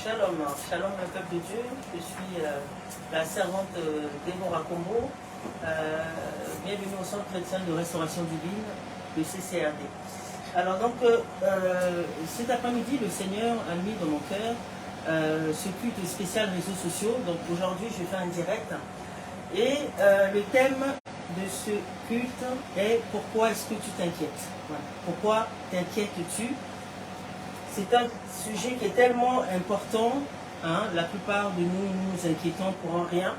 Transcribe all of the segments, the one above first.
Shalom, shalom le peuple de Dieu, je suis la servante Déborah Combo, bienvenue au Centre chrétien de restauration divine, le CCRD. Alors donc, cet après-midi, le Seigneur a mis dans mon cœur ce culte spécial réseaux sociaux, donc aujourd'hui je vais faire un direct, et le thème de ce culte est « Pourquoi est-ce que tu t'inquiètes » voilà. Pourquoi t'inquiètes-tu? C'est un sujet qui est tellement important, hein, la plupart de nous nous inquiétons pour rien.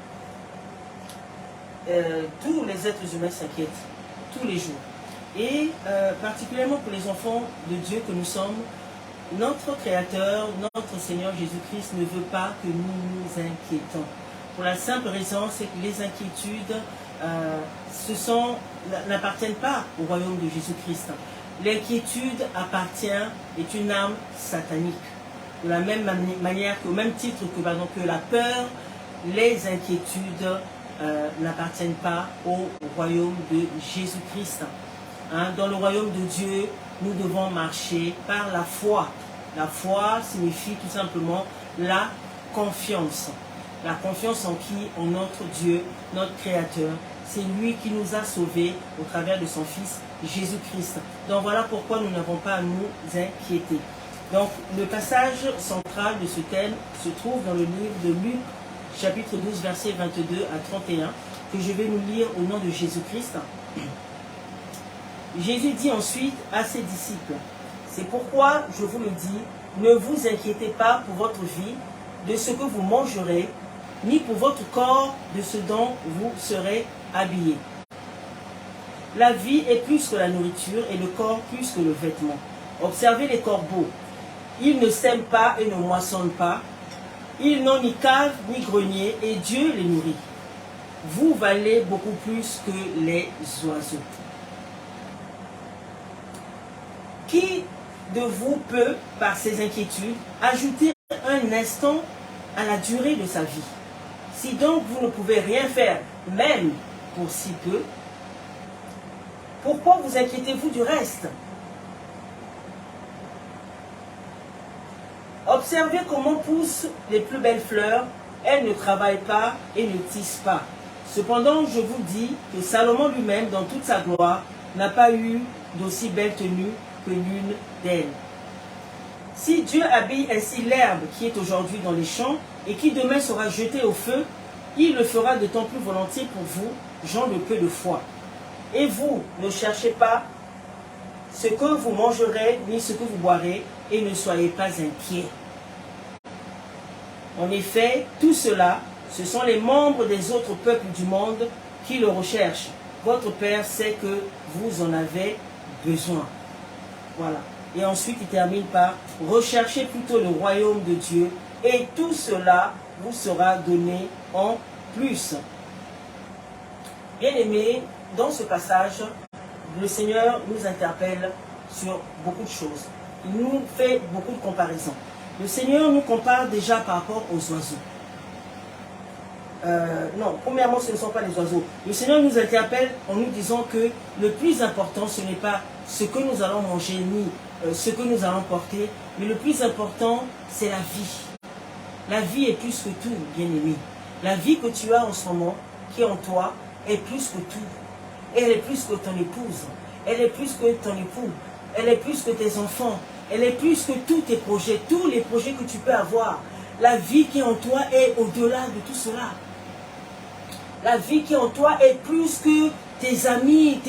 Tous les êtres humains s'inquiètent, tous les jours. Et particulièrement pour les enfants de Dieu que nous sommes, notre Créateur, notre Seigneur Jésus-Christ ne veut pas que nous nous inquiétons. Pour la simple raison, c'est que les inquiétudes n'appartiennent pas au royaume de Jésus-Christ. L'inquiétude est une âme satanique. De la même manière, au même titre que la peur, les inquiétudes n'appartiennent pas au royaume de Jésus-Christ. Hein, dans le royaume de Dieu, nous devons marcher par la foi. La foi signifie tout simplement la confiance. La confiance en qui? En notre Dieu, notre Créateur. C'est lui qui nous a sauvés au travers de son Fils Jésus-Christ. Donc voilà pourquoi nous n'avons pas à nous inquiéter. Donc le passage central de ce thème se trouve dans le livre de Luc, chapitre 12, versets 22 à 31, que je vais nous lire au nom de Jésus-Christ. Jésus dit ensuite à ses disciples, « C'est pourquoi je vous le dis, ne vous inquiétez pas pour votre vie, de ce que vous mangerez, ni pour votre corps, de ce dont vous serez habillés. La vie est plus que la nourriture et le corps plus que le vêtement. Observez les corbeaux. Ils ne sèment pas et ne moissonnent pas. Ils n'ont ni cave ni grenier et Dieu les nourrit. Vous valez beaucoup plus que les oiseaux. Qui de vous peut, par ses inquiétudes, ajouter un instant à la durée de sa vie? Si donc vous ne pouvez rien faire, même pour si peu, pourquoi vous inquiétez-vous du reste? Observez comment poussent les plus belles fleurs. Elles ne travaillent pas et ne tissent pas. Cependant, je vous dis que Salomon lui-même, dans toute sa gloire, n'a pas eu d'aussi belle tenue que l'une d'elles. Si Dieu habille ainsi l'herbe qui est aujourd'hui dans les champs et qui demain sera jetée au feu, il le fera d'autant plus volontiers pour vous, gens de peu de foi. Et vous, ne cherchez pas ce que vous mangerez ni ce que vous boirez, et ne soyez pas inquiets. En effet, tout cela, ce sont les membres des autres peuples du monde qui le recherchent. Votre Père sait que vous en avez besoin. Voilà. Et ensuite, il termine par « Recherchez plutôt le royaume de Dieu, et tout cela vous sera donné en plus. » Bien-aimés, dans ce passage, le Seigneur nous interpelle sur beaucoup de choses. Il nous fait beaucoup de comparaisons. Le Seigneur nous compare déjà par rapport aux oiseaux. Non, premièrement, ce ne sont pas les oiseaux. Le Seigneur nous interpelle en nous disant que le plus important, ce n'est pas ce que nous allons manger, ni ce que nous allons porter, mais le plus important, c'est la vie. La vie est plus que tout, bien-aimé. La vie que tu as en ce moment, qui est en toi, est plus que tout. Elle est plus que ton épouse. Elle est plus que ton époux. Elle est plus que tes enfants. Elle est plus que tous tes projets, tous les projets que tu peux avoir. La vie qui est en toi est au-delà de tout cela. La vie qui est en toi est plus que tes amis,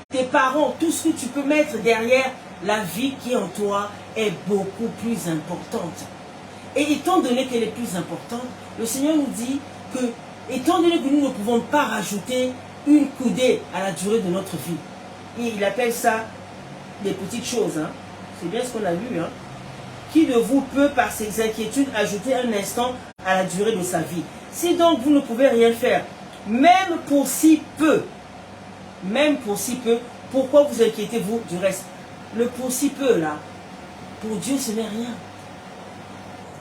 tes parents, tout ce que tu peux mettre derrière. La vie qui est en toi est beaucoup plus importante. Et étant donné qu'elle est plus importante, le Seigneur nous dit que, étant donné que nous ne pouvons pas rajouter une coudée à la durée de notre vie, et il appelle ça des petites choses, hein. C'est bien ce qu'on a lu, hein. Qui de vous peut, par ses inquiétudes, ajouter un instant à la durée de sa vie? Si donc vous ne pouvez rien faire, même pour si peu, pourquoi vous inquiétez-vous du reste? Le pour si peu, là, pour Dieu, ce n'est rien.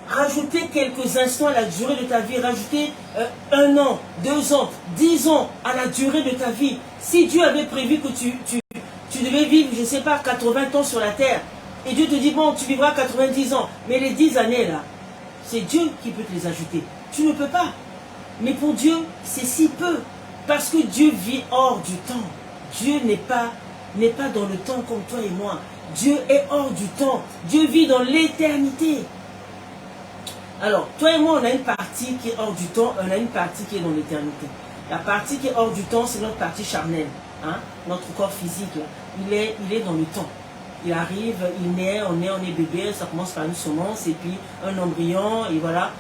Rajouter quelques instants à la durée de ta vie, rajouter 1 an, 2 ans, 10 ans à la durée de ta vie. Si Dieu avait prévu que tu devais vivre, je ne sais pas, 80 ans sur la terre, et Dieu te dit, bon, tu vivras 90 ans, mais les 10 années là, C'est Dieu qui peut te les ajouter. Tu ne peux pas. Mais pour Dieu, c'est si peu. Parce que Dieu vit hors du temps. Dieu n'est pas dans le temps comme toi et moi. Dieu est hors du temps. Dieu vit dans l'éternité. Alors, toi et moi, on a une partie qui est hors du temps, on a une partie qui est dans l'éternité. La partie qui est hors du temps, c'est notre partie charnelle. Hein? Notre corps physique, là. Il est dans le temps. Il arrive, il naît, on est bébé, ça commence par une semence, et puis un embryon, et voilà,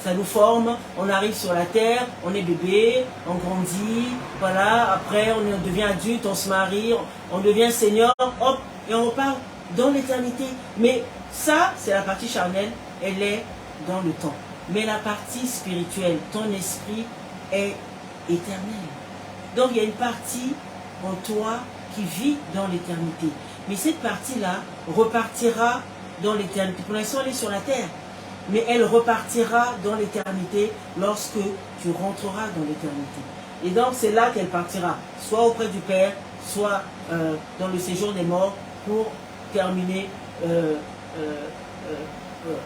ça nous forme, on arrive sur la terre, on est bébé, on grandit, voilà, après on devient adulte, on se marie, on devient senior, hop, et on repart dans l'éternité. Mais ça, c'est la partie charnelle, elle est dans le temps. Mais la partie spirituelle, ton esprit est éternel. Donc il y a une partie en toi qui vit dans l'éternité. Mais cette partie-là repartira dans l'éternité. Pour l'instant, elle est sur la terre. Mais elle repartira dans l'éternité lorsque tu rentreras dans l'éternité. Et donc, c'est là qu'elle partira. Soit auprès du Père, soit dans le séjour des morts pour terminer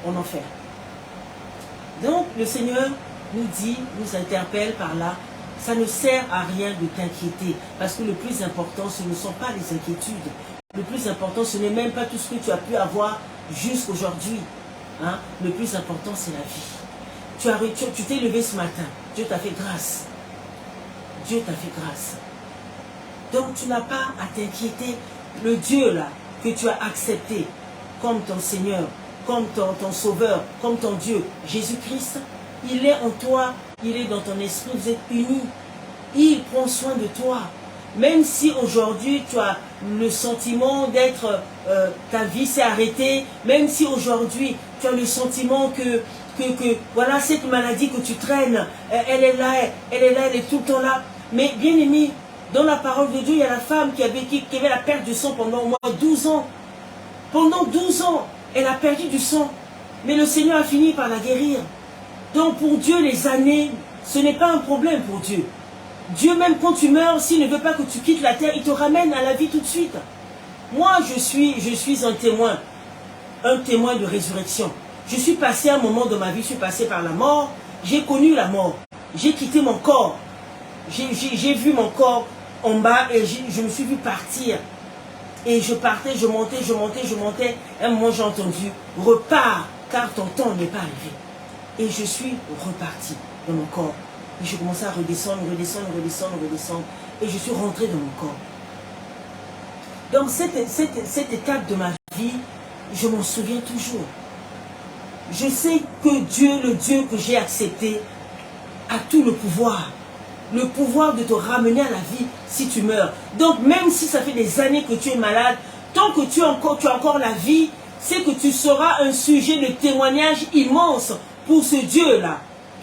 en enfer. Donc, le Seigneur nous dit, nous interpelle par là, ça ne sert à rien de t'inquiéter. Parce que le plus important, ce ne sont pas les inquiétudes. Le plus important, ce n'est même pas tout ce que tu as pu avoir jusqu'aujourd'hui. Hein? Le plus important, c'est la vie. Tu t'es levé ce matin. Dieu t'a fait grâce. Dieu t'a fait grâce. Donc, tu n'as pas à t'inquiéter. Le Dieu, là, que tu as accepté comme ton Seigneur, comme ton Sauveur, comme ton Dieu, Jésus-Christ, il est en toi, il est dans ton esprit, vous êtes unis. Il prend soin de toi. Même si aujourd'hui tu as le sentiment d'être, ta vie s'est arrêtée, même si aujourd'hui tu as le sentiment que voilà, cette maladie que tu traînes, elle est là, elle est tout le temps là. Mais bien aimé, dans la parole de Dieu, il y a la femme qui avait la perte du sang pendant au moins 12 ans. Pendant 12 ans, elle a perdu du sang. Mais le Seigneur a fini par la guérir. Donc pour Dieu, les années, ce n'est pas un problème pour Dieu. Dieu, même quand tu meurs, s'il ne veut pas que tu quittes la terre, il te ramène à la vie tout de suite. Moi, je suis un témoin de résurrection. Je suis passé à un moment de ma vie, je suis passé par la mort, j'ai connu la mort, j'ai quitté mon corps, j'ai vu mon corps en bas et je me suis vu partir. Et je partais, je montais, à un moment j'ai entendu, repars, car ton temps n'est pas arrivé. Et je suis reparti dans mon corps. Et je commençais à redescendre. Et je suis rentré dans mon corps. Donc cette étape de ma vie, je m'en souviens toujours. Je sais que Dieu, le Dieu que j'ai accepté, a tout le pouvoir. Le pouvoir de te ramener à la vie si tu meurs. Donc même si ça fait des années que tu es malade, tant que tu as encore la vie, c'est que tu seras un sujet de témoignage immense pour ce Dieu-là.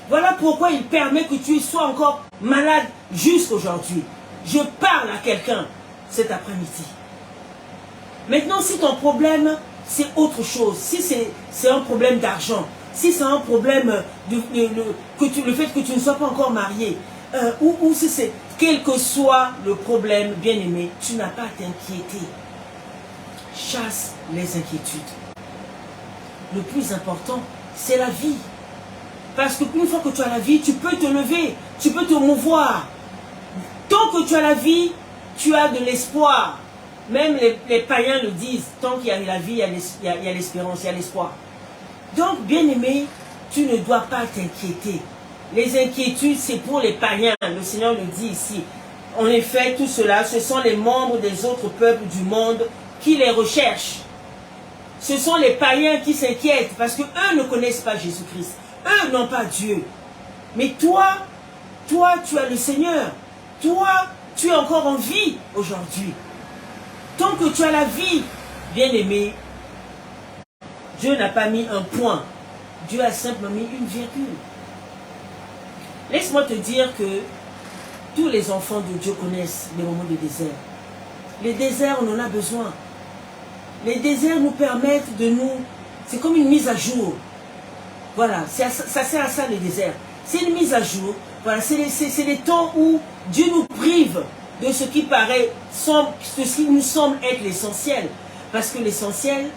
Voilà pourquoi il permet que tu sois encore malade jusqu'aujourd'hui. Je parle à quelqu'un cet après-midi. Maintenant, si ton problème, c'est autre chose, si c'est un problème d'argent, si c'est un problème le fait que tu ne sois pas encore marié, ou si c'est quel que soit le problème, bien-aimé, tu n'as pas à t'inquiéter. Chasse les inquiétudes. Le plus important, c'est la vie. Parce qu'une fois que tu as la vie, tu peux te lever, tu peux te mouvoir. Tant que tu as la vie, tu as de l'espoir. Même les païens le disent, tant qu'il y a la vie, il y a l'espérance, il y a l'espoir. Donc, bien-aimé, tu ne dois pas t'inquiéter. Les inquiétudes, c'est pour les païens. Le Seigneur le dit ici. En effet, tout cela, ce sont les membres des autres peuples du monde qui les recherchent. Ce sont les païens qui s'inquiètent parce qu'eux ne connaissent pas Jésus-Christ. Eux n'ont pas Dieu. Mais toi, tu as le Seigneur. Toi, tu es encore en vie aujourd'hui. Tant que tu as la vie, bien-aimé, Dieu n'a pas mis un point. Dieu a simplement mis une virgule. Laisse-moi te dire que tous les enfants de Dieu connaissent les moments de désert. Les déserts, on en a besoin. Les déserts nous permettent de nous... C'est comme une mise à jour. Voilà, ça sert à ça le désert. C'est une mise à jour. Voilà, c'est les temps où Dieu nous prive de ce qui paraît, ce qui nous semble être l'essentiel. Parce que l'essentiel,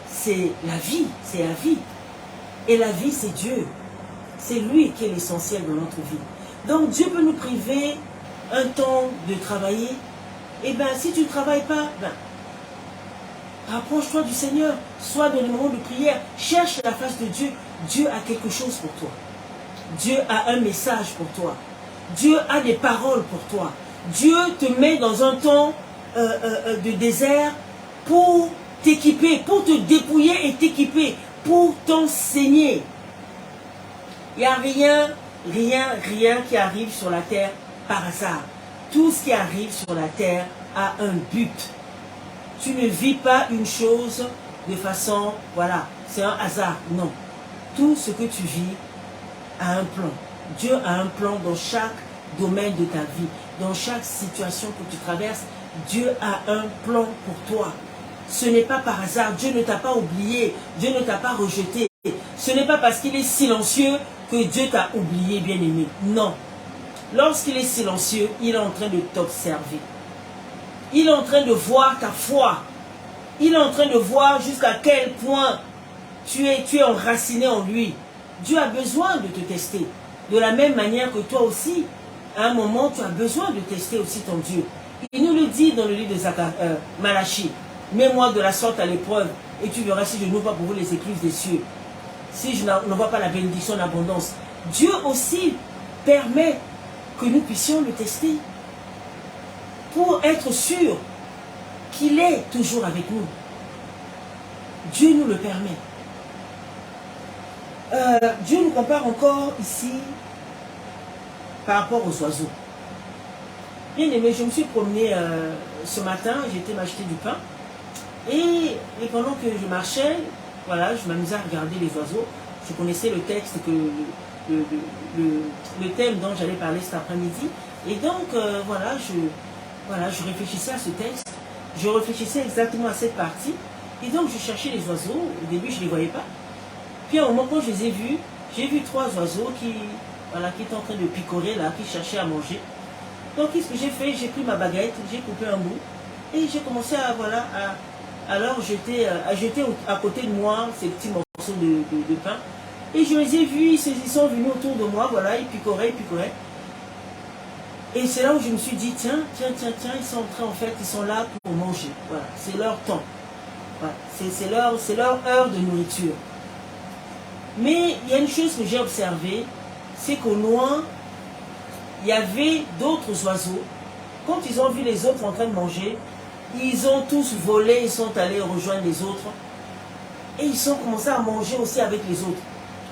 c'est la vie. C'est la vie. Et la vie, c'est Dieu. C'est lui qui est l'essentiel de notre vie. Donc Dieu peut nous priver un temps de travailler. Et bien, si tu ne travailles pas, ben, rapproche-toi du Seigneur. Sois dans le moment de prière. Cherche la face de Dieu. Dieu a quelque chose pour toi. Dieu a un message pour toi. Dieu a des paroles pour toi. Dieu te met dans un temps de désert pour t'équiper, pour te dépouiller et t'équiper, pour t'enseigner. Il n'y a rien qui arrive sur la terre par hasard. Tout ce qui arrive sur la terre a un but. Tu ne vis pas une chose de façon, voilà, c'est un hasard. Non. Tout ce que tu vis a un plan. Dieu a un plan dans chaque domaine de ta vie. Dans chaque situation que tu traverses, Dieu a un plan pour toi. Ce n'est pas par hasard. Dieu ne t'a pas oublié. Dieu ne t'a pas rejeté. Ce n'est pas parce qu'il est silencieux que Dieu t'a oublié, bien-aimé. Non. Lorsqu'il est silencieux, il est en train de t'observer. Il est en train de voir ta foi. Il est en train de voir jusqu'à quel point tu es enraciné en lui. Dieu a besoin de te tester. De la même manière que toi aussi, à un moment, tu as besoin de tester aussi ton Dieu. Il nous le dit dans le livre de Malachie. Mets-moi de la sorte à l'épreuve et tu verras si je n'ouvre pas pour vous les écluses des cieux. Si je n'envoie pas la bénédiction d'abondance. Dieu aussi permet que nous puissions le tester. Pour être sûr qu'il est toujours avec nous. Dieu nous le permet. Dieu nous compare encore ici par rapport aux oiseaux. Bien aimé, je me suis promené ce matin, j'ai été m'acheter du pain. Et pendant que je marchais, voilà, je m'amusais à regarder les oiseaux. Je connaissais le texte, le thème dont j'allais parler cet après-midi. Et donc, voilà, je réfléchissais à ce texte. Je réfléchissais exactement à cette partie. Et donc, je cherchais les oiseaux. Au début, je ne les voyais pas. Puis, à un moment, quand je les ai vus, j'ai vu 3 oiseaux qui étaient en train de picorer, là, qui cherchaient à manger. Donc, qu'est-ce que j'ai fait? J'ai pris ma baguette, j'ai coupé un bout. Et j'ai commencé à leur jeter, à côté de moi ces petits morceaux de pain. Et je les ai vus, ils sont venus autour de moi, voilà, ils picoraient. Et c'est là où je me suis dit, tiens, ils sont en train, en fait, ils sont là pour manger. Voilà, c'est leur temps. Voilà, c'est leur heure de nourriture. Mais il y a une chose que j'ai observée, c'est qu'au loin, il y avait d'autres oiseaux. Quand ils ont vu les autres en train de manger, ils ont tous volé, ils sont allés rejoindre les autres. Et ils ont commencé à manger aussi avec les autres.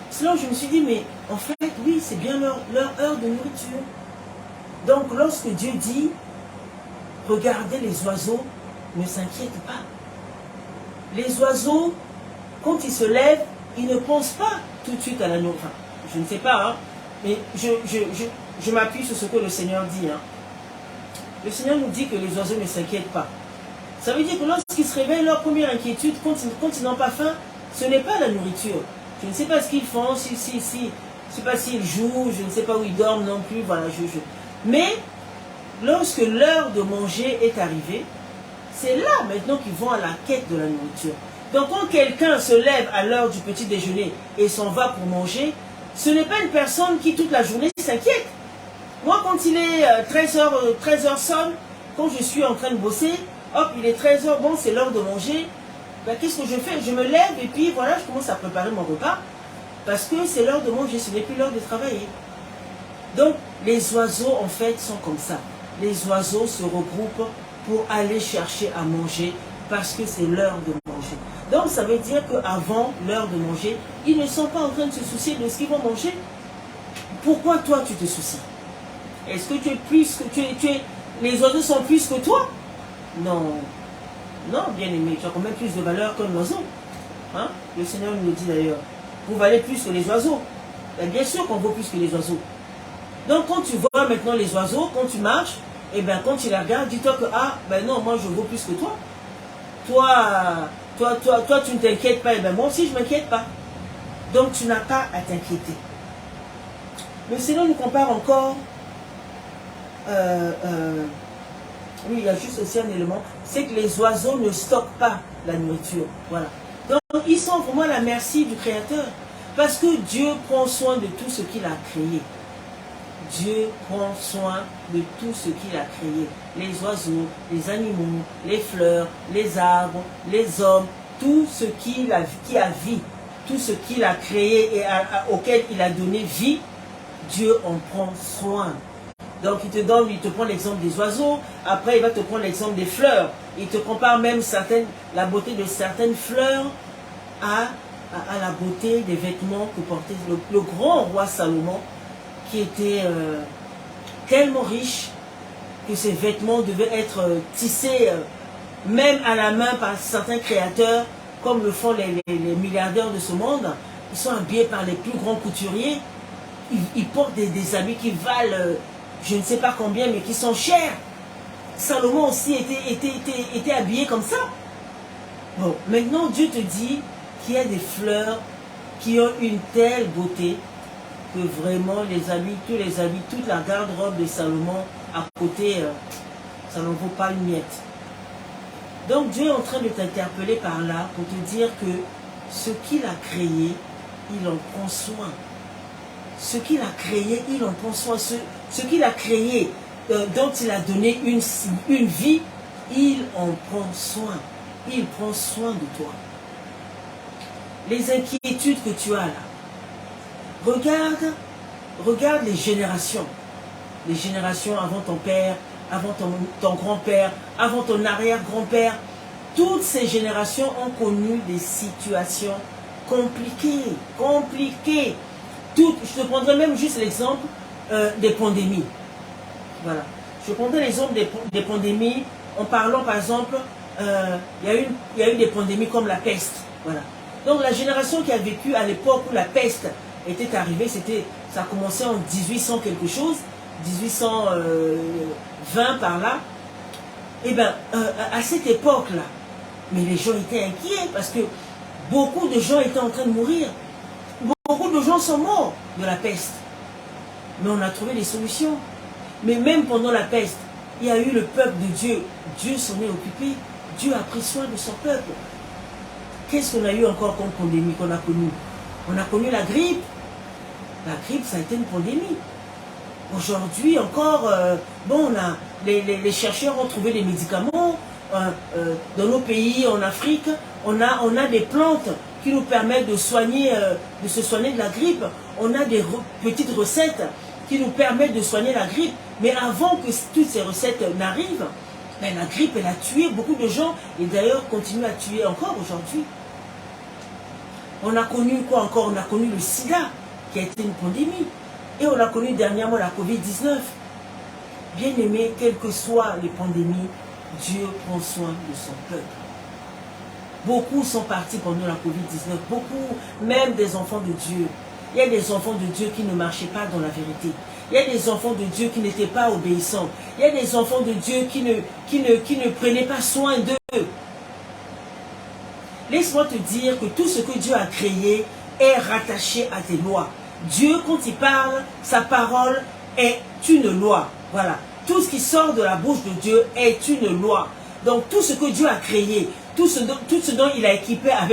C'est là où je me suis dit, mais en fait, oui, c'est bien leur heure de nourriture. Donc, lorsque Dieu dit, regardez les oiseaux, ne s'inquiète pas. Les oiseaux, quand ils se lèvent, ils ne pensent pas tout de suite à la nourriture. Enfin, je ne sais pas, hein, mais je m'appuie sur ce que le Seigneur dit. Hein. Le Seigneur nous dit que les oiseaux ne s'inquiètent pas. Ça veut dire que lorsqu'ils se réveillent, leur première inquiétude, quand ils n'ont pas faim, ce n'est pas la nourriture. Je ne sais pas ce qu'ils font, je ne sais pas s'ils jouent, je ne sais pas où ils dorment non plus, voilà, Mais, lorsque l'heure de manger est arrivée, c'est là maintenant qu'ils vont à la quête de la nourriture. Donc quand quelqu'un se lève à l'heure du petit déjeuner et s'en va pour manger, ce n'est pas une personne qui toute la journée s'inquiète. Moi, quand il est 13h sonne, quand je suis en train de bosser, hop, il est 13h, bon, c'est l'heure de manger. Ben, qu'est-ce que je fais? Je me lève et puis voilà, je commence à préparer mon repas. Parce que c'est l'heure de manger, ce n'est plus l'heure de travailler. Donc, les oiseaux, en fait, sont comme ça. Les oiseaux se regroupent pour aller chercher à manger parce que c'est l'heure de manger. Donc, ça veut dire qu'avant l'heure de manger, ils ne sont pas en train de se soucier de ce qu'ils vont manger. Pourquoi toi, tu te soucies? Est-ce que tu es plus que les oiseaux sont plus que toi? Non. Non, bien aimé, tu as quand même plus de valeur qu'un oiseau. Hein? Le Seigneur nous le dit d'ailleurs. Vous valez plus que les oiseaux. Et bien sûr qu'on vaut plus que les oiseaux. Donc quand tu vois maintenant les oiseaux, quand tu marches, et bien quand tu les regardes, dis-toi que ben non, moi je vaux plus que toi. Toi tu ne t'inquiètes pas, et bien moi aussi je ne m'inquiète pas. Donc tu n'as pas à t'inquiéter. Le Seigneur nous compare encore. Oui, il y a juste aussi un élément, c'est que les oiseaux ne stockent pas la nourriture. Voilà. Donc, ils sont vraiment à la merci du Créateur. Parce que Dieu prend soin de tout ce qu'il a créé. Dieu prend soin de tout ce qu'il a créé. Les oiseaux, les animaux, les fleurs, les arbres, les hommes, tout ce qui a vie, tout ce qu'il a créé et auquel il a donné vie, Dieu en prend soin. Donc il te prend l'exemple des oiseaux, après il va te prendre l'exemple des fleurs. Il te compare même la beauté de certaines fleurs à la beauté des vêtements que portait le grand roi Salomon, qui était tellement riche que ses vêtements devaient être tissés même à la main par certains créateurs, comme le font les milliardaires de ce monde. Ils sont habillés par les plus grands couturiers. Ils portent des habits qui valent je ne sais pas combien, mais qui sont chers. Salomon aussi était habillé comme ça. Bon, maintenant Dieu te dit qu'il y a des fleurs qui ont une telle beauté que vraiment tous les habits, toute la garde-robe de Salomon à côté, ça n'en vaut pas une miette. Donc Dieu est en train de t'interpeller par là pour te dire que ce qu'il a créé, il en prend soin. Ce qu'il a créé, il en prend soin. Ce qu'il a créé, dont il a donné une vie, il en prend soin. Il prend soin de toi. Les inquiétudes que tu as là, regarde les générations. Les générations avant ton père, avant ton grand-père, avant ton arrière-grand-père. Toutes ces générations ont connu des situations compliquées. Je te prendrai même juste l'exemple des pandémies. Voilà. Je prendrai l'exemple des pandémies en parlant par exemple, il y a eu des pandémies comme la peste. Voilà. Donc la génération qui a vécu à l'époque où la peste était arrivée, ça a commencé en 1800 quelque chose, 1820 par là. Et bien à cette époque-là, mais les gens étaient inquiets parce que beaucoup de gens étaient en train de mourir. Beaucoup de gens sont morts de la peste. Mais on a trouvé des solutions. Mais même pendant la peste, il y a eu le peuple de Dieu. Dieu s'en est occupé. Dieu a pris soin de son peuple. Qu'est-ce qu'on a eu encore comme pandémie qu'on a connue? On a connu la grippe. La grippe, ça a été une pandémie. Aujourd'hui encore, les chercheurs ont trouvé des médicaments. Dans nos pays, en Afrique, on a des plantes qui nous permettent de se soigner de la grippe. On a des petites recettes qui nous permettent de soigner la grippe. Mais avant que toutes ces recettes n'arrivent, ben, la grippe, elle a tué beaucoup de gens et d'ailleurs continue à tuer encore aujourd'hui. On a connu quoi encore? On a connu le sida qui a été une pandémie. Et on a connu dernièrement la Covid-19. Bien aimé, quelles que soient les pandémies, Dieu prend soin de son peuple. Beaucoup sont partis pendant la Covid-19, beaucoup, même des enfants de Dieu. Il y a des enfants de Dieu qui ne marchaient pas dans la vérité. Il y a des enfants de Dieu qui n'étaient pas obéissants. Il y a des enfants de Dieu qui ne prenaient pas soin d'eux. Laisse-moi te dire que tout ce que Dieu a créé est rattaché à tes lois. Dieu, quand il parle, sa parole est une loi. Voilà. Tout ce qui sort de la bouche de Dieu est une loi. Donc tout ce que Dieu a créé, tout ce dont il a équipé à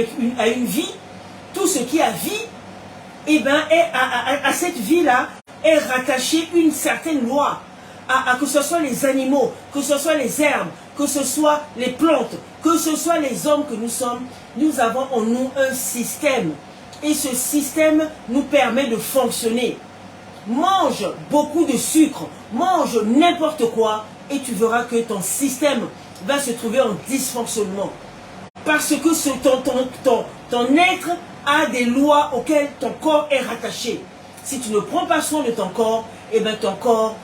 une vie, tout ce qui a vie, eh ben, à cette vie-là est rattaché une certaine loi. Que ce soit les animaux, que ce soit les herbes, que ce soit les plantes, que ce soit les hommes que nous sommes, nous avons en nous un système. Et ce système nous permet de fonctionner. Mange beaucoup de sucre, mange n'importe quoi et tu verras que ton système va se trouver en dysfonctionnement. Parce que ton être a des lois auxquelles ton corps est rattaché. Si tu ne prends pas soin de ton corps, ton corps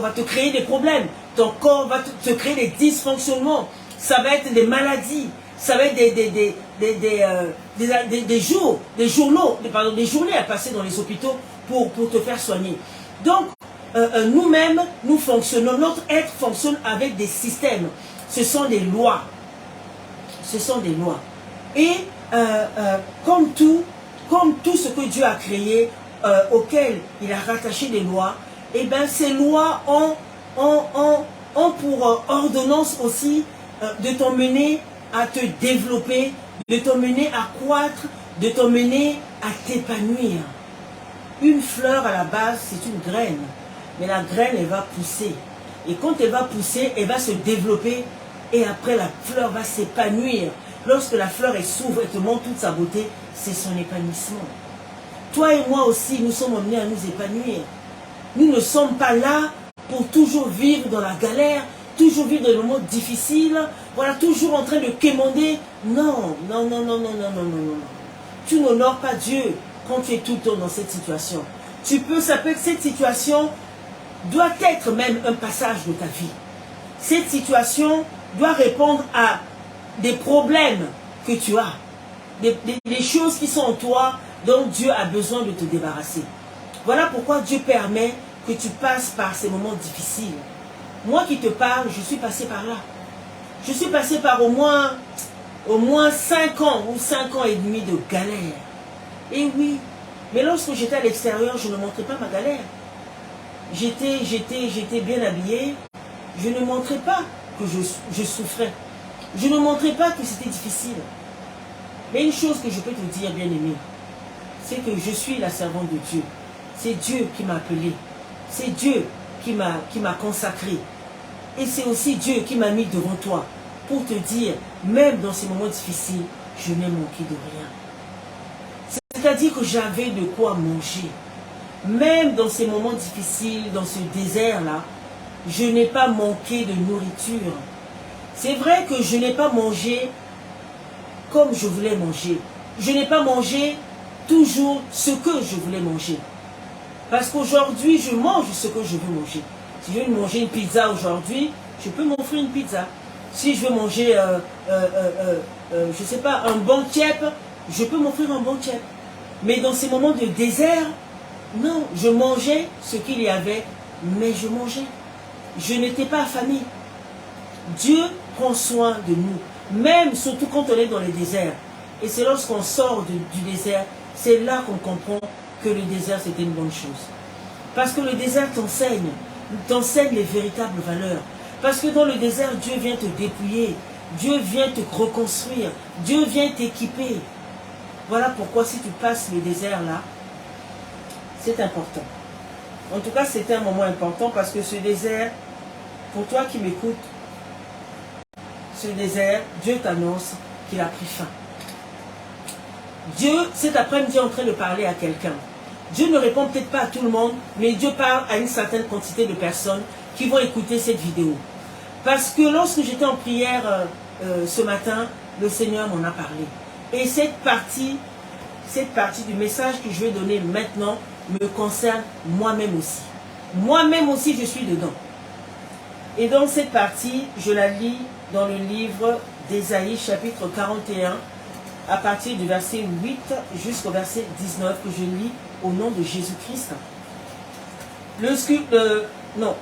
va te créer des problèmes. Ton corps va te créer des dysfonctionnements. Ça va être des maladies. Ça va être des journées à passer dans les hôpitaux pour te faire soigner. Donc, nous-mêmes, nous fonctionnons, notre être fonctionne avec des systèmes. Ce sont des lois. Ce sont des lois. Et comme tout ce que Dieu a créé, auquel il a rattaché des lois, et bien ces lois ont pour ordonnance aussi de t'emmener à te développer, de t'emmener à croître, de t'emmener à t'épanouir. Une fleur à la base, c'est une graine. Mais la graine, elle va pousser. Et quand elle va pousser, elle va se développer. Et après, la fleur va s'épanouir. Lorsque la fleur s'ouvre et te montre toute sa beauté, c'est son épanouissement. Toi et moi aussi, nous sommes emmenés à nous épanouir. Nous ne sommes pas là pour toujours vivre dans la galère, toujours vivre dans les moments difficiles, voilà, toujours en train de quémander. Non, non, non, non, non, non, non, non, non. Tu n'honores pas Dieu quand tu es tout le temps dans cette situation. Tu peux, ça peut être cette situation doit être même un passage de ta vie. Cette situation doit répondre à des problèmes que tu as, des choses qui sont en toi dont Dieu a besoin de te débarrasser. Voilà pourquoi Dieu permet que tu passes par ces moments difficiles. Moi qui te parle, je suis passé par là. Je suis passé par au moins 5 ans ou 5 ans et demi de galère. Et oui, mais lorsque j'étais à l'extérieur, je ne montrais pas ma galère. J'étais bien habillé. Je ne montrais pas que je souffrais. Je ne montrais pas que c'était difficile. Mais une chose que je peux te dire, bien-aimé, c'est que je suis la servante de Dieu. C'est Dieu qui m'a appelé. C'est Dieu qui m'a consacré. Et c'est aussi Dieu qui m'a mis devant toi pour te dire, même dans ces moments difficiles, je n'ai manqué de rien. C'est-à-dire que j'avais de quoi manger. Même dans ces moments difficiles, dans ce désert-là, je n'ai pas manqué de nourriture. C'est vrai que je n'ai pas mangé comme je voulais manger. Je n'ai pas mangé toujours ce que je voulais manger. Parce qu'aujourd'hui, je mange ce que je veux manger. Si je veux manger une pizza aujourd'hui, je peux m'offrir une pizza. Si je veux manger, je ne sais pas, un bon tiep, je peux m'offrir un bon tiep. Mais dans ces moments de désert, non, je mangeais ce qu'il y avait, mais je mangeais. Je n'étais pas affamé. Dieu prend soin de nous, même surtout quand on est dans le désert. Et c'est lorsqu'on sort du désert, c'est là qu'on comprend que le désert c'était une bonne chose. Parce que le désert t'enseigne les véritables valeurs. Parce que dans le désert, Dieu vient te dépouiller, Dieu vient te reconstruire, Dieu vient t'équiper. Voilà pourquoi si tu passes le désert là, c'est important. En tout cas, c'était un moment important parce que ce désert, pour toi qui m'écoutes, ce désert, Dieu t'annonce qu'il a pris fin. Dieu, cet après-midi, est en train de parler à quelqu'un. Dieu ne répond peut-être pas à tout le monde, mais Dieu parle à une certaine quantité de personnes qui vont écouter cette vidéo. Parce que lorsque j'étais en prière ce matin, le Seigneur m'en a parlé. Et cette partie du message que je vais donner maintenant me concerne moi-même aussi. Moi-même aussi, je suis dedans. Et donc cette partie, je la lis dans le livre d'Ésaïe, chapitre 41, à partir du verset 8 jusqu'au verset 19, que je lis au nom de Jésus-Christ.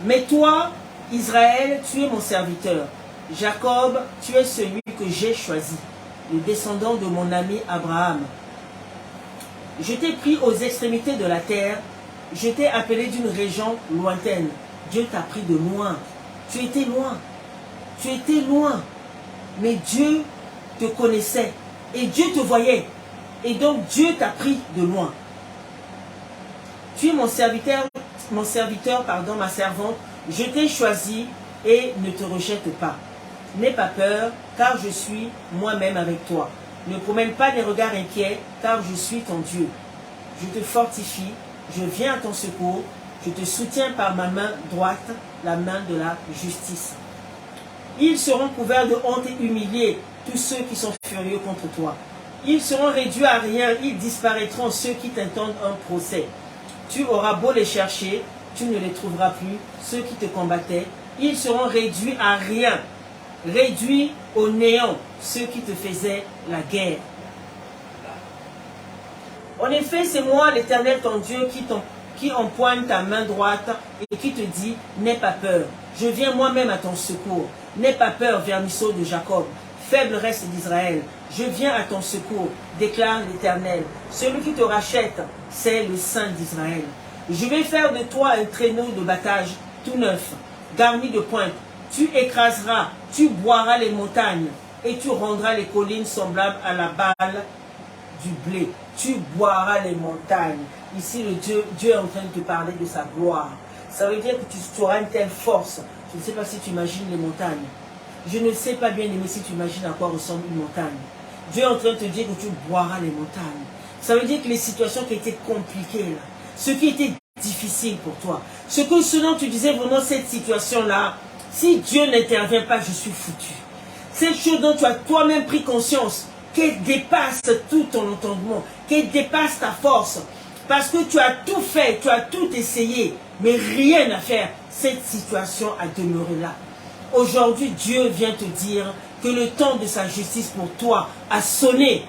Mais toi, Israël, tu es mon serviteur. Jacob, tu es celui que j'ai choisi, le descendant de mon ami Abraham. Je t'ai pris aux extrémités de la terre, je t'ai appelé d'une région lointaine. Dieu t'a pris de loin. Tu étais loin. Tu étais loin. Mais Dieu te connaissait. Et Dieu te voyait. Et donc Dieu t'a pris de loin. Tu es mon serviteur, ma servante. Je t'ai choisi et ne te rejette pas. N'aie pas peur, car je suis moi-même avec toi. Ne promène pas des regards inquiets, car je suis ton Dieu. Je te fortifie, je viens à ton secours, je te soutiens par ma main droite, la main de la justice. Ils seront couverts de honte et humiliés, tous ceux qui sont furieux contre toi. Ils seront réduits à rien, ils disparaîtront, ceux qui t'intendent un procès. Tu auras beau les chercher, tu ne les trouveras plus, ceux qui te combattaient. Ils seront réduits à rien, réduits au néant, ceux qui te faisaient la guerre. En effet, c'est moi, l'Éternel, ton Dieu, qui empoigne ta main droite et qui te dit, n'aie pas peur. Je viens moi-même à ton secours. N'aie pas peur, vermisseau de Jacob, faible reste d'Israël. Je viens à ton secours, déclare l'Éternel. Celui qui te rachète, c'est le Saint d'Israël. Je vais faire de toi un traîneau de battage tout neuf, garni de pointes. Tu écraseras, tu boiras les montagnes et tu rendras les collines semblables à la balle du blé. Tu boiras les montagnes. Ici, Dieu est en train de te parler de sa gloire. Ça veut dire que tu auras une telle force. Je ne sais pas si tu imagines les montagnes. Je ne sais pas bien aimer si tu imagines à quoi ressemble une montagne. Dieu est en train de te dire que tu boiras les montagnes. Ça veut dire que les situations qui étaient compliquées, là, ce qui était difficile pour toi, ce dont tu disais vraiment cette situation-là, si Dieu n'intervient pas, je suis foutu. Cette chose dont tu as toi-même pris conscience, qu'elle dépasse tout ton entendement, qu'elle dépasse ta force, parce que tu as tout fait, tu as tout essayé, mais rien à faire. Cette situation a demeuré là. Aujourd'hui, Dieu vient te dire que le temps de sa justice pour toi a sonné.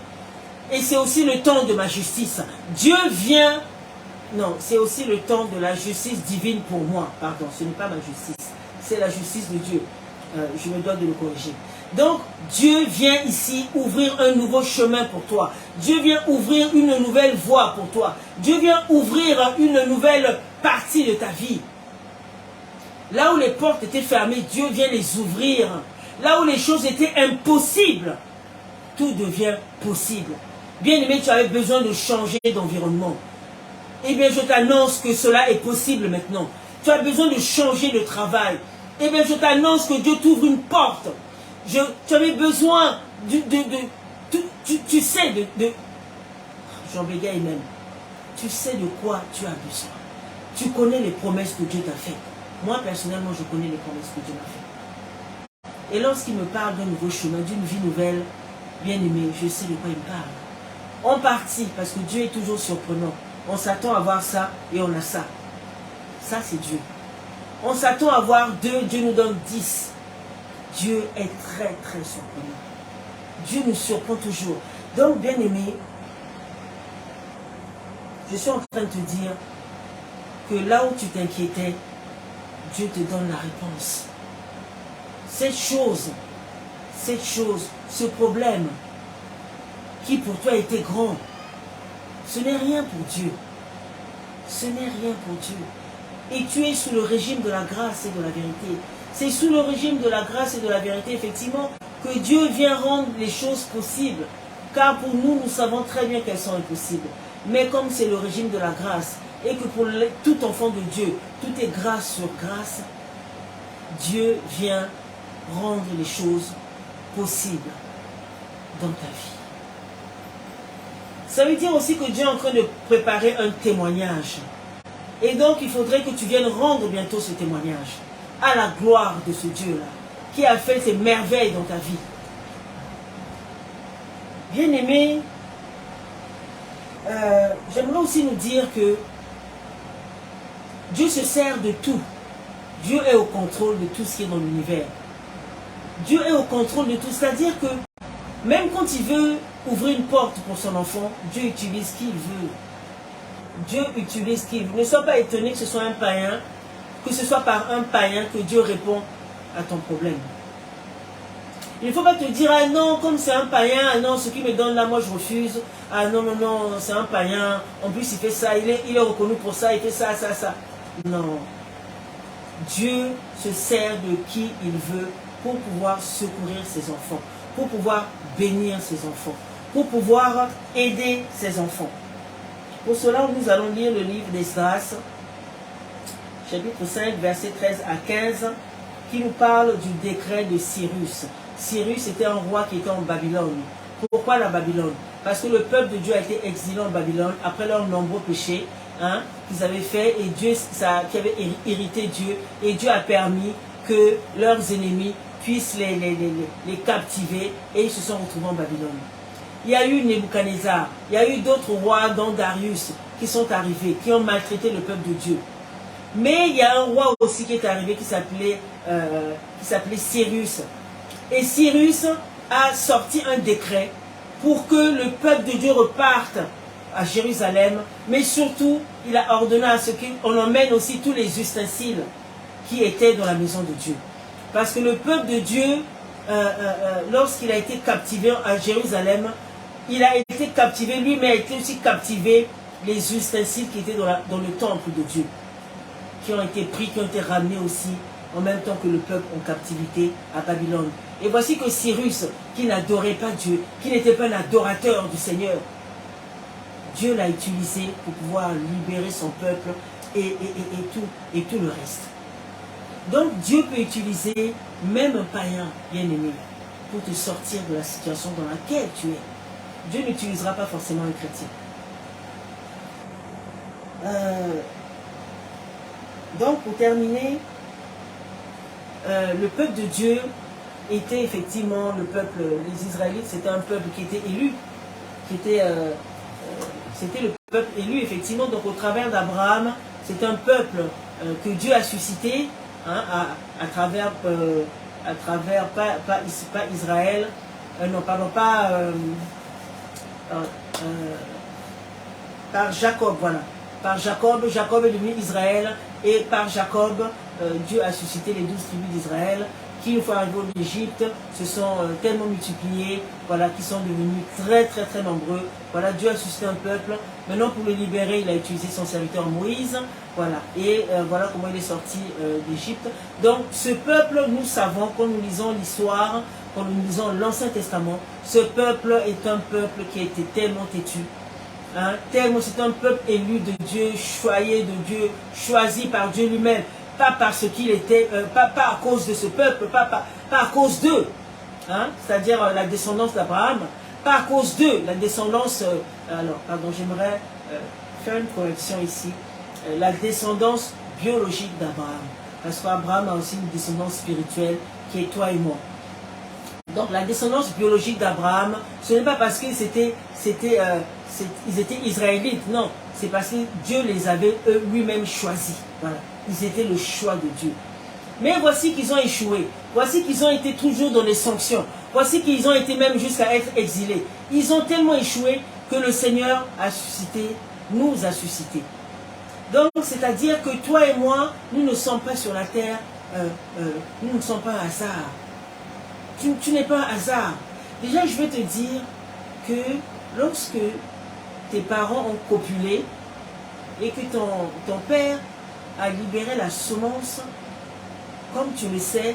Et c'est aussi le temps de ma justice. Dieu vient... Non, c'est aussi le temps de la justice divine pour moi. Pardon, ce n'est pas ma justice. C'est la justice de Dieu. Je me dois de le corriger. Donc, Dieu vient ici ouvrir un nouveau chemin pour toi. Dieu vient ouvrir une nouvelle voie pour toi. Dieu vient ouvrir une nouvelle partie de ta vie. Là où les portes étaient fermées, Dieu vient les ouvrir. Là où les choses étaient impossibles, tout devient possible. Bien-aimé, tu avais besoin de changer d'environnement. Eh bien, je t'annonce que cela est possible maintenant. Tu as besoin de changer de travail. Eh bien, je t'annonce que Dieu t'ouvre une porte. Tu avais besoin tu sais Jean Bégaye même. Tu sais de quoi tu as besoin. Tu connais les promesses que Dieu t'a faites. Moi, personnellement, je connais les promesses que Dieu m'a faites. Et lorsqu'il me parle d'un nouveau chemin, d'une vie nouvelle, bien aimé, je sais de quoi il me parle. En partie, parce que Dieu est toujours surprenant. On s'attend à voir ça et on a ça. Ça, c'est Dieu. On s'attend à voir 2, Dieu nous donne 10. Dieu est très, très surprenant. Dieu nous surprend toujours. Donc, bien aimé, je suis en train de te dire que là où tu t'inquiétais, Dieu te donne la réponse. Cette chose, ce problème qui pour toi était grand, ce n'est rien pour Dieu. Ce n'est rien pour Dieu. Et tu es sous le régime de la grâce et de la vérité. C'est sous le régime de la grâce et de la vérité, effectivement, que Dieu vient rendre les choses possibles. Car pour nous, nous savons très bien qu'elles sont impossibles. Mais comme c'est le régime de la grâce, et que pour tout enfant de Dieu, tout est grâce sur grâce, Dieu vient rendre les choses possibles dans ta vie. Ça veut dire aussi que Dieu est en train de préparer un témoignage. Et donc, il faudrait que tu viennes rendre bientôt ce témoignage à la gloire de ce Dieu-là, qui a fait ces merveilles dans ta vie. Bien-aimé, j'aimerais aussi nous dire que Dieu se sert de tout. Dieu est au contrôle de tout ce qui est dans l'univers. Dieu est au contrôle de tout. C'est-à-dire que même quand il veut ouvrir une porte pour son enfant, Dieu utilise qui il veut. Dieu utilise qui il veut. Ne sois pas étonné que ce soit un païen, que ce soit par un païen que Dieu répond à ton problème. Il ne faut pas te dire, ah non, comme c'est un païen, ah non, ce qu'il me donne là, moi je refuse. Ah non, non, non, c'est un païen, en plus il fait ça, il est reconnu pour ça, il fait ça, ça, ça. Non. Dieu se sert de qui il veut pour pouvoir secourir ses enfants, pour pouvoir bénir ses enfants, pour pouvoir aider ses enfants. Pour cela, nous allons lire le livre d'Esdras, chapitre 5, versets 13 à 15, qui nous parle du décret de Cyrus. Cyrus était un roi qui était en Babylone. Pourquoi la Babylone? Parce que le peuple de Dieu a été exilé en Babylone après leurs nombreux péchés qu'ils avaient fait, et Dieu qui avait irrité Dieu, et Dieu a permis que leurs ennemis puissent les captiver, et ils se sont retrouvés en Babylone. Il y a eu Nebuchadnezzar, il y a eu d'autres rois, dont Darius, qui sont arrivés, qui ont maltraité le peuple de Dieu. Mais il y a un roi aussi qui est arrivé qui s'appelait Cyrus. Et Cyrus a sorti un décret pour que le peuple de Dieu reparte à Jérusalem, mais surtout, il a ordonné à ce qu'on emmène aussi tous les ustensiles qui étaient dans la maison de Dieu. Parce que le peuple de Dieu, lorsqu'il a été captivé à Jérusalem, il a été captivé, lui, mais a été aussi captivé les ustensiles qui étaient dans le temple de Dieu, qui ont été pris, qui ont été ramenés aussi, en même temps que le peuple en captivité à Babylone. Et voici que Cyrus, qui n'adorait pas Dieu, qui n'était pas un adorateur du Seigneur, Dieu l'a utilisé pour pouvoir libérer son peuple et tout le reste. Donc Dieu peut utiliser même un païen bien-aimé pour te sortir de la situation dans laquelle tu es. Dieu n'utilisera pas forcément un chrétien. Donc pour terminer, le peuple de Dieu était effectivement le peuple, les Israélites, c'était un peuple qui était élu, c'était le peuple élu effectivement, donc au travers d'Abraham, c'est un peuple que Dieu a suscité, hein, à travers, pas Israël, non pardon, par Jacob, voilà. Par Jacob, Jacob est devenu Israël, et par Jacob, Dieu a suscité les 12 tribus d'Israël, qui une fois arrivés en Égypte, se sont tellement multipliés, voilà, qui sont devenus très nombreux. Voilà, Dieu a suscité un peuple. Maintenant, pour le libérer, il a utilisé son serviteur Moïse, voilà, et voilà comment il est sorti d'Égypte. Donc, ce peuple, nous savons, quand nous lisons l'histoire, quand nous lisons l'Ancien Testament, ce peuple est un peuple qui a été tellement têtu. Hein, tellement c'est un peuple élu de Dieu, choyé de Dieu, choisi par Dieu lui-même, pas parce qu'il était, pas à cause de ce peuple, pas à cause d'eux, hein, c'est-à-dire la descendance d'Abraham, pas à cause d'eux, la descendance, alors pardon, j'aimerais faire une correction ici, la descendance biologique d'Abraham, parce qu'Abraham a aussi une descendance spirituelle qui est toi et moi. Donc la descendance biologique d'Abraham, ce n'est pas parce qu'ils étaient israélites, non. C'est parce que Dieu les avait lui-même choisis. Voilà. Ils étaient le choix de Dieu. Mais voici qu'ils ont échoué. Voici qu'ils ont été toujours dans les sanctions. Voici qu'ils ont été même jusqu'à être exilés. Ils ont tellement échoué que le Seigneur a suscité, nous a suscité. Donc c'est-à-dire que toi et moi, nous ne sommes pas sur la terre, nous ne sommes pas un hasard. Tu n'es pas un hasard. Déjà, je veux te dire que lorsque tes parents ont copulé et que ton père a libéré la semence, comme tu le sais,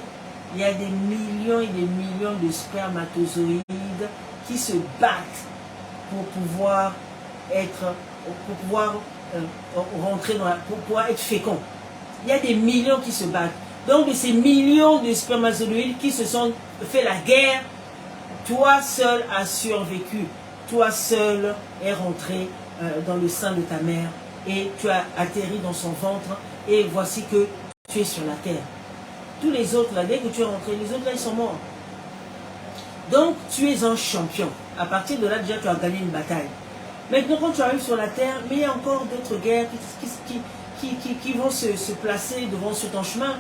il y a des millions et des millions de spermatozoïdes qui se battent pour pouvoir rentrer pour pouvoir être fécond. Il y a des millions qui se battent. Donc de ces millions de spermatozoïdes qui se sont fait la guerre, toi seul as survécu. Toi seul es rentré dans le sein de ta mère et tu as atterri dans son ventre et voici que tu es sur la terre. Tous les autres, là, dès que tu es rentré, les autres là, ils sont morts. Donc tu es un champion. À partir de là, déjà, tu as gagné une bataille. Maintenant, quand tu arrives sur la terre, mais il y a encore d'autres guerres qui vont se placer devant sur ton chemin.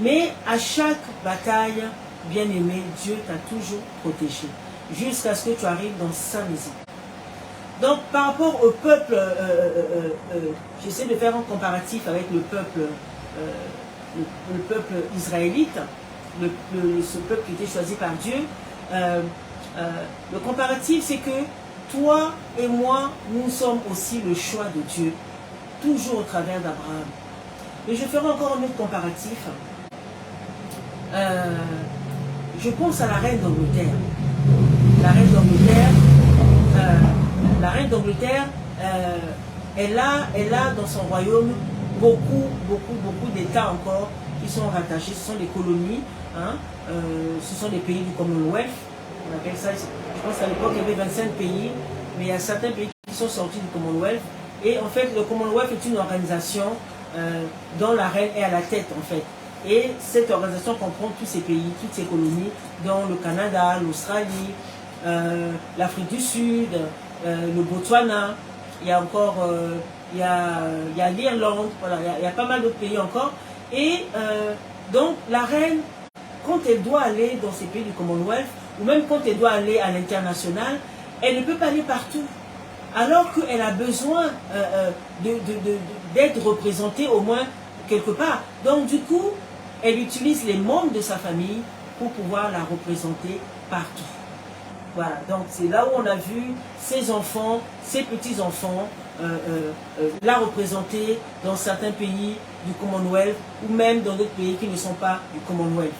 Mais à chaque bataille, bien-aimé, Dieu t'a toujours protégé. Jusqu'à ce que tu arrives dans sa maison. Donc, par rapport au peuple, j'essaie de faire un comparatif avec le peuple israélite, ce peuple qui était choisi par Dieu. Le comparatif, c'est que toi et moi, nous sommes aussi le choix de Dieu, toujours au travers d'Abraham. Mais je ferai encore un autre comparatif. Je pense à la reine d'Angleterre. La reine d'Angleterre, elle a dans son royaume beaucoup d'États encore qui sont rattachés. Ce sont des colonies, hein, ce sont des pays du Commonwealth. On appelle ça, je pense qu'à l'époque il y avait 25 pays, mais il y a certains pays qui sont sortis du Commonwealth. Et en fait, le Commonwealth est une organisation dont la reine est à la tête en fait. Et cette organisation comprend tous ces pays, toutes ces colonies, dont le Canada, l'Australie, l'Afrique du Sud, le Botswana, il y a encore il y a l'Irlande, voilà, il y a pas mal d'autres pays encore. Et donc la reine, quand elle doit aller dans ces pays du Commonwealth, ou même quand elle doit aller à l'international, elle ne peut pas aller partout. Alors qu'elle a besoin d'être représentée au moins quelque part. Donc du coup, elle utilise les membres de sa famille pour pouvoir la représenter partout. Voilà, donc c'est là où on a vu ses enfants, ses petits-enfants, la représenter dans certains pays du Commonwealth ou même dans d'autres pays qui ne sont pas du Commonwealth.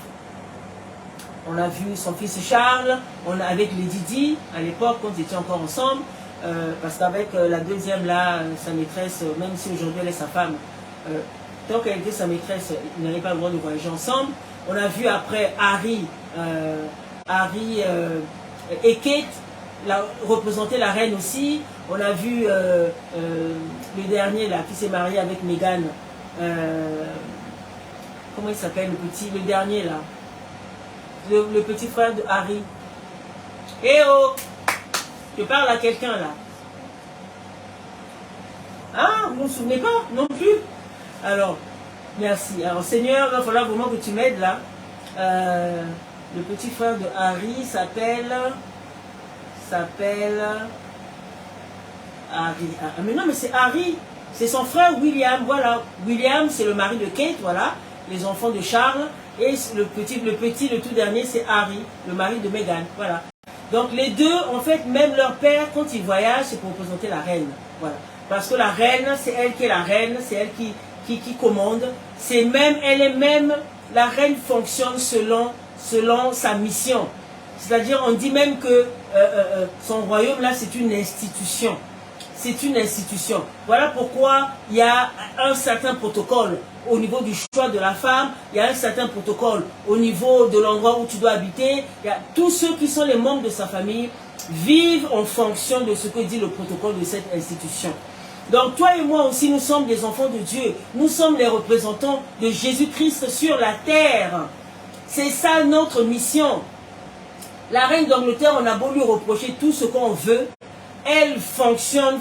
On a vu son fils Charles, avec Lady Di, à l'époque quand ils étaient encore ensemble. parce qu'avec la deuxième là, sa maîtresse, même si aujourd'hui elle est sa femme, tant qu'elle était sa maîtresse, ils n'avaient pas le droit de voyager ensemble. On a vu après Harry et Kate représenter la reine aussi. On a vu le dernier là qui s'est marié avec Meghan. Comment il s'appelle le dernier là, le petit frère de Harry. Eh oh, je parle à quelqu'un là. Ah, vous ne vous souvenez pas non plus? Alors, merci. Alors Seigneur, il va falloir vraiment que tu m'aides là. Le petit frère de Harry s'appelle Harry. Ah, mais non, mais c'est Harry. C'est son frère William. Voilà. William, c'est le mari de Kate. Voilà. Les enfants de Charles. Et le tout dernier, c'est Harry, le mari de Meghan. Voilà. Donc les deux, en fait, même leur père, quand ils voyagent, c'est pour représenter la reine. Voilà. Parce que la reine, c'est elle qui est la reine. C'est elle qui commande. La reine fonctionne selon sa mission. C'est-à-dire, on dit même que son royaume, là, c'est une institution. C'est une institution. Voilà pourquoi il y a un certain protocole au niveau du choix de la femme. Il y a un certain protocole au niveau de l'endroit où tu dois habiter. Tous ceux qui sont les membres de sa famille vivent en fonction de ce que dit le protocole de cette institution. Donc toi et moi aussi, nous sommes des enfants de Dieu. Nous sommes les représentants de Jésus-Christ sur la terre. C'est ça notre mission. La reine d'Angleterre, on a beau lui reprocher tout ce qu'on veut, elle fonctionne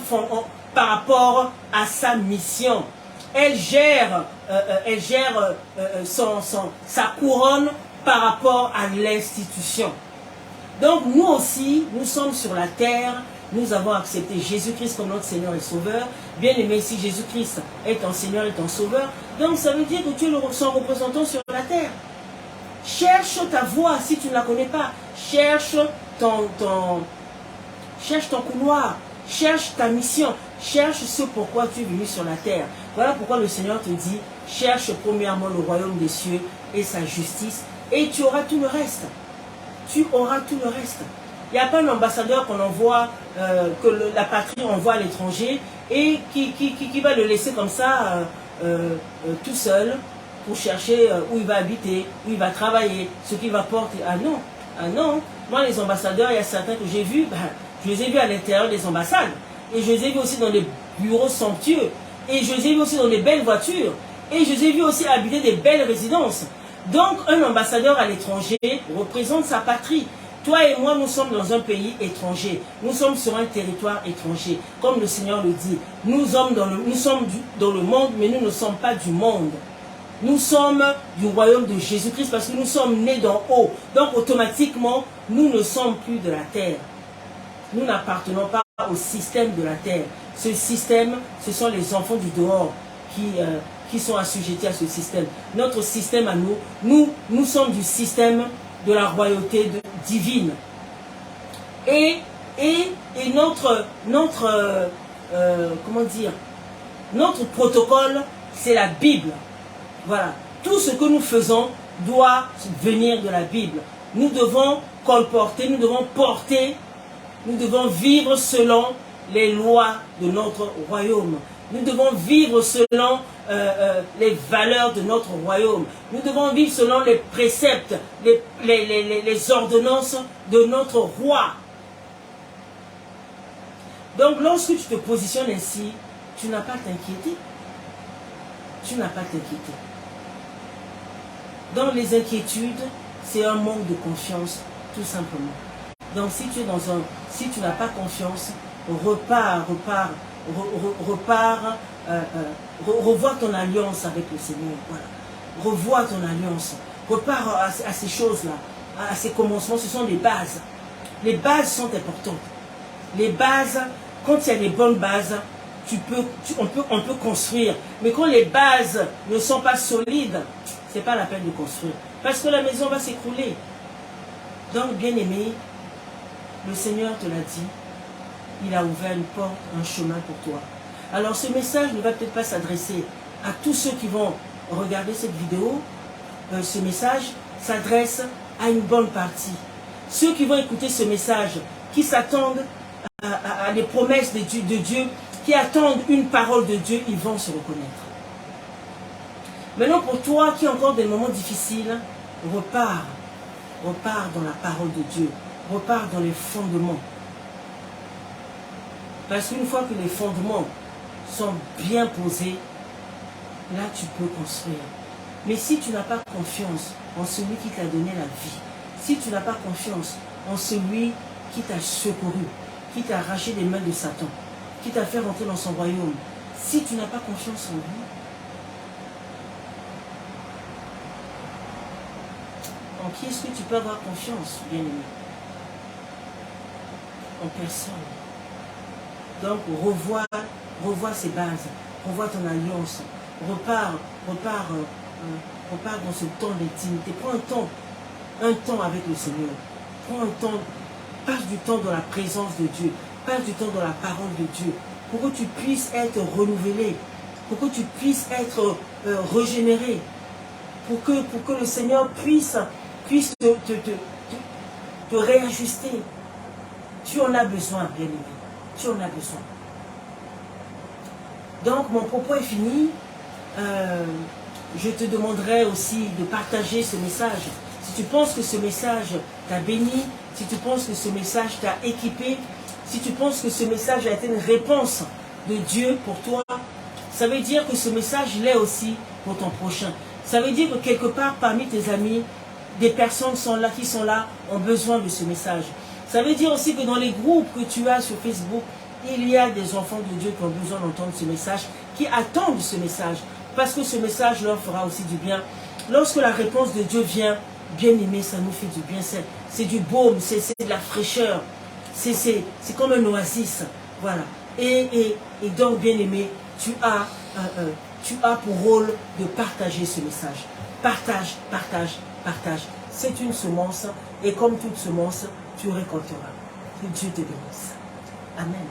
par rapport à sa mission. Elle gère sa couronne par rapport à l'institution. Donc nous aussi, nous sommes sur la terre, nous avons accepté Jésus-Christ comme notre Seigneur et Sauveur. Bien aimé, si Jésus-Christ est ton Seigneur et ton Sauveur, donc ça veut dire que tu es son représentant sur la terre. Cherche ta voie si tu ne la connais pas. Cherche ton couloir. Cherche ta mission. Cherche ce pourquoi tu es venu sur la terre. Voilà pourquoi le Seigneur te dit, cherche premièrement le royaume des cieux et sa justice et tu auras tout le reste. Tu auras tout le reste. Il n'y a pas un ambassadeur qu'on envoie, que la patrie envoie à l'étranger et qui va le laisser comme ça tout seul pour chercher où il va habiter, où il va travailler, ce qu'il va porter. Ah non, ah non. Moi, les ambassadeurs, il y a certains que j'ai vus, je les ai vus à l'intérieur des ambassades. Et je les ai vus aussi dans des bureaux somptueux. Et je les ai vus aussi dans des belles voitures. Et je les ai vus aussi habiter des belles résidences. Donc, un ambassadeur à l'étranger représente sa patrie. Toi et moi, nous sommes dans un pays étranger. Nous sommes sur un territoire étranger. Comme le Seigneur le dit, nous sommes dans le monde, mais nous ne sommes pas du monde. Nous sommes du royaume de Jésus-Christ parce que nous sommes nés d'en haut. Donc, automatiquement, nous ne sommes plus de la terre. Nous n'appartenons pas au système de la terre. Ce système, ce sont les enfants du dehors qui sont assujettis à ce système. Notre système à nous sommes du système de la royauté divine. Et notre protocole, c'est la Bible. Voilà. Tout ce que nous faisons doit venir de la Bible. Nous devons colporter, nous devons porter, nous devons vivre selon les lois de notre royaume. Nous devons vivre selon les valeurs de notre royaume. Nous devons vivre selon les préceptes, les ordonnances de notre roi. Donc lorsque tu te positionnes ainsi, tu n'as pas à t'inquiéter. Tu n'as pas à t'inquiéter. Dans les inquiétudes, c'est un manque de confiance, tout simplement. Donc si tu n'as pas confiance, revois ton alliance avec le Seigneur. Voilà. Revois ton alliance. Repars à ces choses-là, à ces commencements. Ce sont des bases. Les bases sont importantes. Les bases, quand il y a des bonnes bases, on peut construire. Mais quand les bases ne sont pas solides, ce n'est pas la peine de construire. Parce que la maison va s'écrouler. Donc, bien aimé, le Seigneur te l'a dit. Il a ouvert une porte, un chemin pour toi. Alors ce message ne va peut-être pas s'adresser à tous ceux qui vont regarder cette vidéo. Ce message s'adresse à une bonne partie. Ceux qui vont écouter ce message, qui s'attendent à les promesses de Dieu, qui attendent une parole de Dieu, ils vont se reconnaître. Maintenant, pour toi qui est encore des moments difficiles, repars dans la parole de Dieu, repars dans les fondements. Parce qu'une fois que les fondements sont bien posés, là tu peux construire. Mais si tu n'as pas confiance en celui qui t'a donné la vie, si tu n'as pas confiance en celui qui t'a secouru, qui t'a arraché des mains de Satan, qui t'a fait rentrer dans son royaume, si tu n'as pas confiance en lui, en qui est-ce que tu peux avoir confiance, bien-aimé? En personne. Donc revois ces bases, revois ton alliance, repars dans ce temps d'intimité. Prends un temps avec le Seigneur. Prends un temps, passe du temps dans la présence de Dieu, passe du temps dans la parole de Dieu, pour que tu puisses être renouvelé, pour que tu puisses être régénéré, pour que le Seigneur puisse te réajuster. Tu en as besoin, bien-aimé. Tu en as besoin. Donc, mon propos est fini. Je te demanderai aussi de partager ce message. Si tu penses que ce message t'a béni, si tu penses que ce message t'a équipé, si tu penses que ce message a été une réponse de Dieu pour toi, ça veut dire que ce message l'est aussi pour ton prochain. Ça veut dire que quelque part parmi tes amis, des personnes qui sont là, ont besoin de ce message. Ça veut dire aussi que dans les groupes que tu as sur Facebook, il y a des enfants de Dieu qui ont besoin d'entendre ce message, qui attendent ce message, parce que ce message leur fera aussi du bien. Lorsque la réponse de Dieu vient, bien aimé, ça nous fait du bien, c'est du baume, c'est de la fraîcheur, c'est comme un oasis, voilà. Et donc, bien aimé, tu as pour rôle de partager ce message. Partage, partage, partage. C'est une semence, et comme toute semence, tu récolteras. Que Dieu te bénisse. Amen.